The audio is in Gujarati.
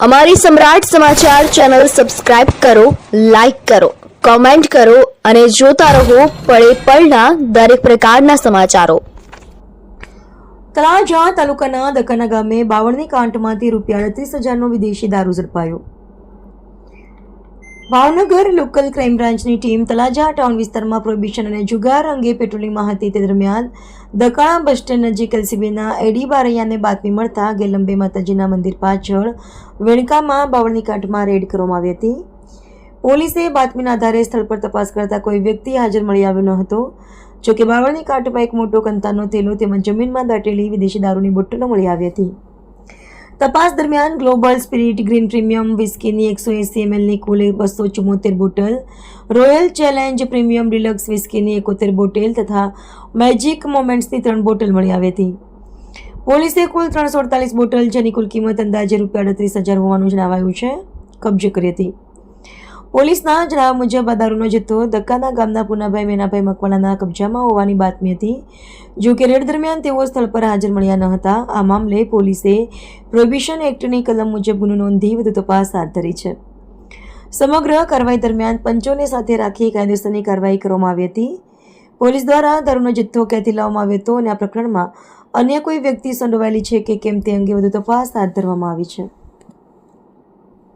અમારી સમ્રાટ સમાચાર ચેનલ સબસ્ક્રાઇબ કરો, લાઇક કરો, કોમેન્ટ કરો અને જોતા રહો પળે પળના દરેક પ્રકારના સમાચારો। તળાજા તાલુકાના દકાના ગામે 52ની કાંટમાંથી ₹38,000નો વિદેશી દારૂ ઝડપાયો। ભાવનગર લોકલ ક્રાઇમ બ્રાન્ચની ટીમ તળાજા ટાઉન વિસ્તારમાં પ્રોહિબિશન અને જુગાર અંગે પેટ્રોલિંગમાં હતી। તે દરમિયાન દકાણા બસ સ્ટેન્ડ નજીક એલસીબીના એડી બારૈયાને બાતમી મળતા ગેલંબે માતાજીના મંદિર પાછળ વેણકામાં 52ની કાંટમાં રેડ કરવામાં આવી હતી। પોલીસે બાતમીના આધારે સ્થળ પર તપાસ કરતા કોઈ વ્યક્તિ હાજર મળી આવ્યો ન હતો। જોકે 52ની કાંટમાં એક મોટો કંતાનો થેલો તેમજ જમીનમાં દાટેલી વિદેશી દારૂની બોટલો મળી આવી હતી। તપાસ દરમિયાન ગ્લોબલ સ્પિરિટ ગ્રીન પ્રીમિયમ વિસ્કીની 180 mlની કુલ 274 bottle, royal challenge premium deluxe વિસ્કીની 71 બોટલ તથા મેજિક મોમેન્ટ્સની 3 બોટલ મળી આવી હતી। પોલીસે કુલ 348 બોટલ જેની કુલ કિંમત અંદાજે ₹38,000 હોવાનું જણાવાયું છે કબજે કરી હતી। પોલીસના જણાવ્યા મુજબ આ દારૂનો જથ્થો દકાના ગામના પુનાભાઈ મેનાભાઈ મકવાણાના કબજામાં હોવાની બાતમી હતી। જો કે રેડ દરમિયાન તેઓ સ્થળ પર હાજર મળ્યા ન હતા। આ મામલે પોલીસે પ્રોહિબિશન એક્ટની કલમ મુજબ ગુનો નોંધી વધુ તપાસ હાથ ધરી છે। સમગ્ર કાર્યવાહી દરમિયાન પંચોને સાથે રાખી કાયદેસરની કાર્યવાહી કરવામાં આવી હતી। પોલીસ દ્વારા દારૂનો જથ્થો ક્યાંથી લાવવામાં આવ્યો હતો અને આ પ્રકરણમાં અન્ય કોઈ વ્યક્તિ સંડોવાયેલી છે કે કેમ તે અંગે વધુ તપાસ હાથ ધરવામાં આવી છે।